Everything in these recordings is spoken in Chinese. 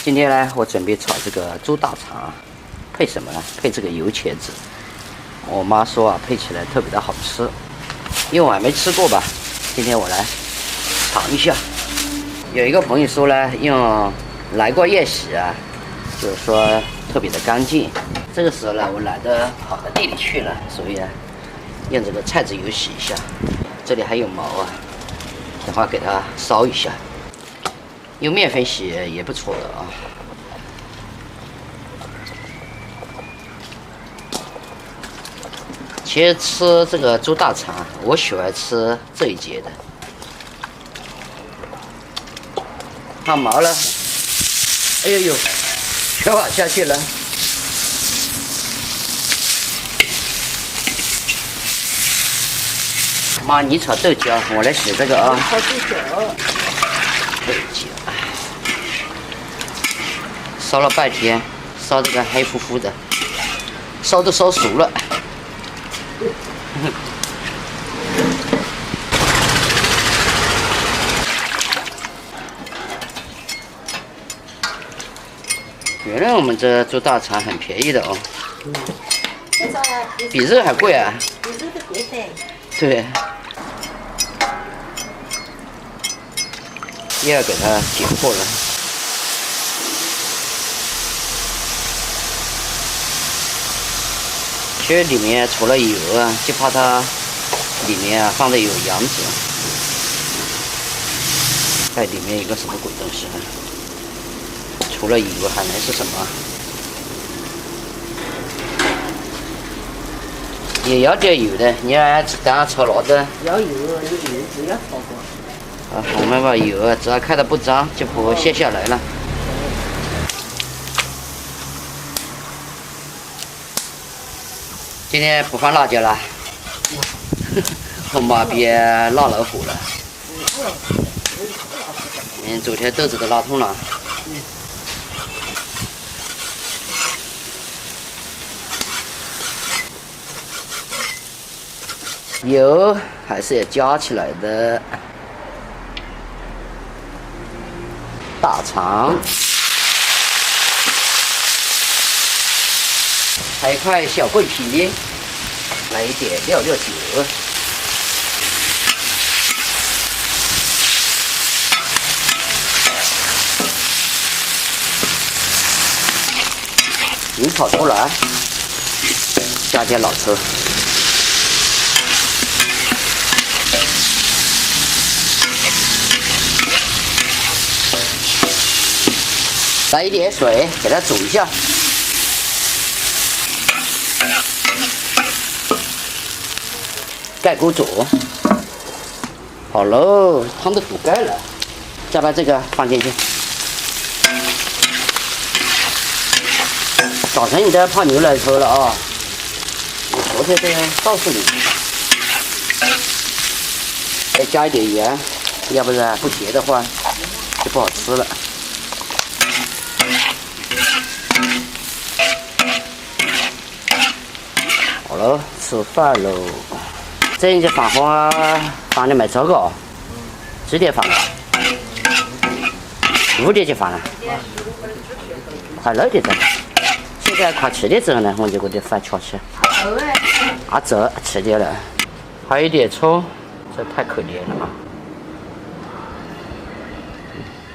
今天呢，我准备炒这个猪大肠，配什么呢？配这个油茄子。我妈说啊，配起来特别的好吃，因为我还没吃过吧。今天我来尝一下。有一个朋友说呢，用来过夜洗啊，就是说特别的干净。这个时候呢，我懒得跑到地里去了，所以呢，用这个菜籽油洗一下。这里还有毛啊，等会给它烧一下。用面粉洗也不错的啊。其实吃这个猪大肠，我喜欢吃这一节的。它毛了，哎呦呦，全往下去了。妈，你炒豆角，我来洗这个啊。炒豆角。豆角，烧了半天，烧这个黑乎乎的，烧都烧熟了。原来我们这猪大肠很便宜的哦，比肉还贵啊。比肉都贵噻。对。又要给它解破了。其实里面除了油啊，就怕它里面啊放的有羊脂，在里面有个什么鬼东西啊？除了油还能是什么？也要点油的，你看刚刚炒老的。要油，你油脂要炒过。啊，我们把油啊，只要看它不脏，就不会卸下来了。今天不放辣椒了，我妈别辣老虎了。昨天豆子都拉通了。油还是要加起来的。大肠，还有一块小桂皮，来一点料酒，油炒出来，加点老抽。来一点水，给它煮一下。盖锅煮。好喽，汤都煮盖了，再把这个放进去。早晨你都要泡牛奶喝了啊！我昨天这样告诉你，再加一点盐，要不然不结的话就不好吃了。好了，吃饭喽。这你就放的蛮早个，几点放的？5点就放了，快6点钟。现在快7点钟了，我就给这饭吃起。啊，这吃点了，还有一点葱，这太可怜了啊！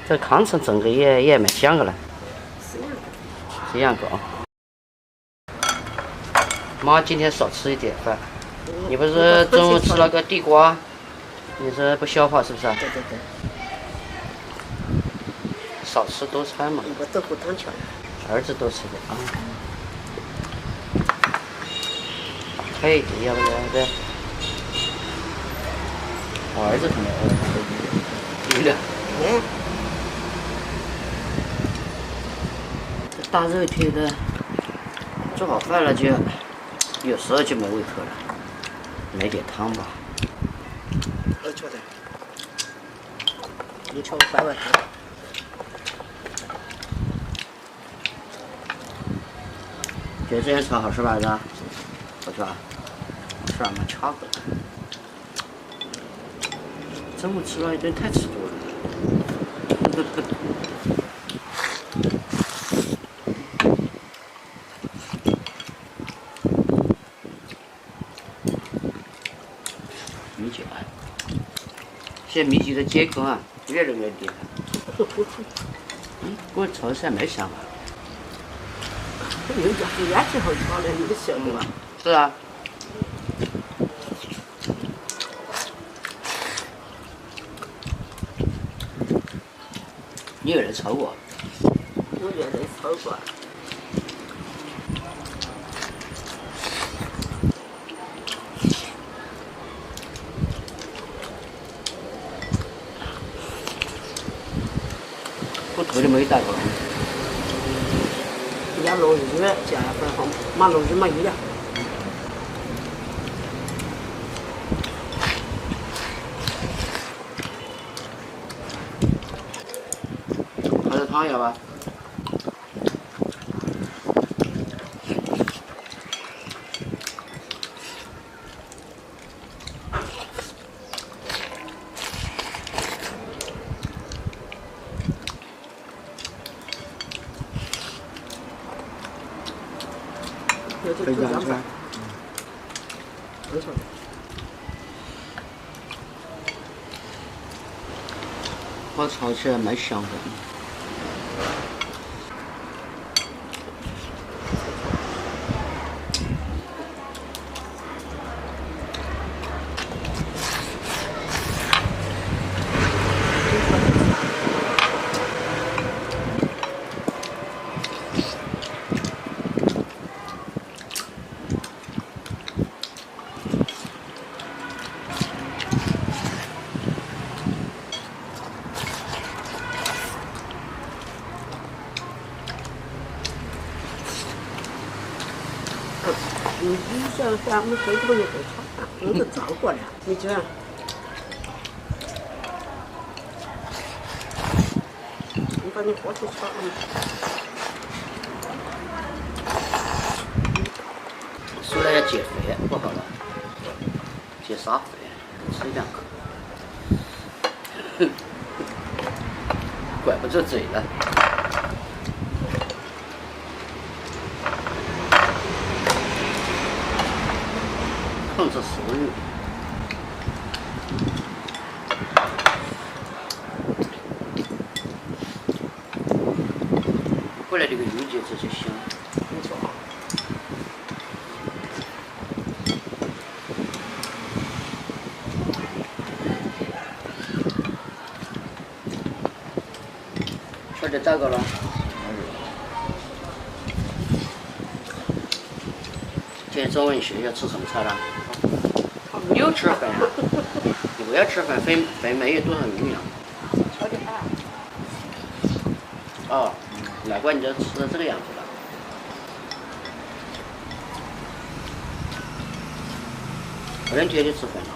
这糠城整个也蛮香的了，这样个啊。妈，今天少吃一点饭。你不是中午吃了个地瓜，你说不消化是不是？对对对。少吃多餐嘛。我豆腐汤吃了。儿子多吃点啊。开一点，要不然对。我儿子可能有点。这大热天的，做好饭了就。有时候就没胃口了，来点汤吧。我吃的，你吃白碗汤。觉得这样炒好吃吧？是吧？不错，吃俺们吃过了。中午吃了一顿太吃多了。现在米酒的结构啊，越来越厉害。我炒的是还蛮香啊。人家是烟气好炒的，你晓得吧？是啊。你有人炒过？我原来炒过。我头里没有带过。人家落雨加一份好，马落雨嘛一样。还是汤要吧？可以这样子。没错。我炒起来蛮香的。你想想，我们这个也会炒，我都照过了，你这样。你把你锅头炒了。说了要减肥，不好了，减啥肥？吃2口，管不住嘴了。控制食欲。过来这个油节这就香。没错。吃点这个了。今天中午学校吃什么菜了？没有吃饭啊！你不要吃饭，饭没有多少营养。炒点饭。哦，难怪你这吃成这个样子了。不能天天吃饭了。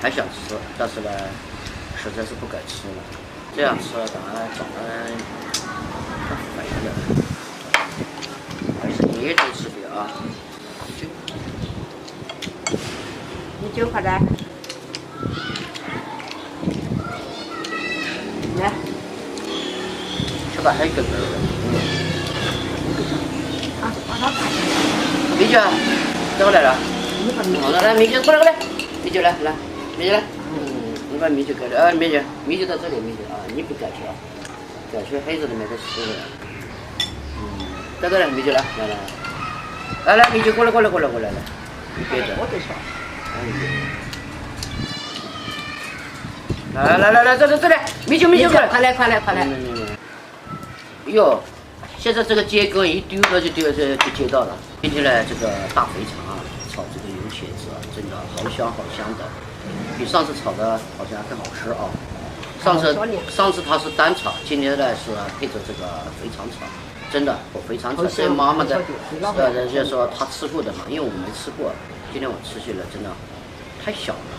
还想吃，但是呢，实在是不敢吃了。这样吃当然长得太肥了，还是节制吃点啊。你9块来。来，吃吧，还有一个根儿。啊，把它打米酒啊，等我来了。来，米酒过来过来，米酒来，米酒来。你把米酒给了，米酒到这里，米酒啊，你不敢吃啊？敢吃黑子里面的吃的。到这来，米酒来，来，米酒过来，来，别的。我就说。来，这里，米酒过来，快来。哟，现在这个结构一丢到就接到了。今天呢，这个大肥肠啊，炒这个油茄子啊，真的好香的，比上次炒的好像更好吃啊。上次它是单炒，今天呢是配着这个肥肠炒。真的我非常吃。好香这妈妈的，好香人家说她吃过的嘛，因为我没吃过，今天我吃起来真的太小了。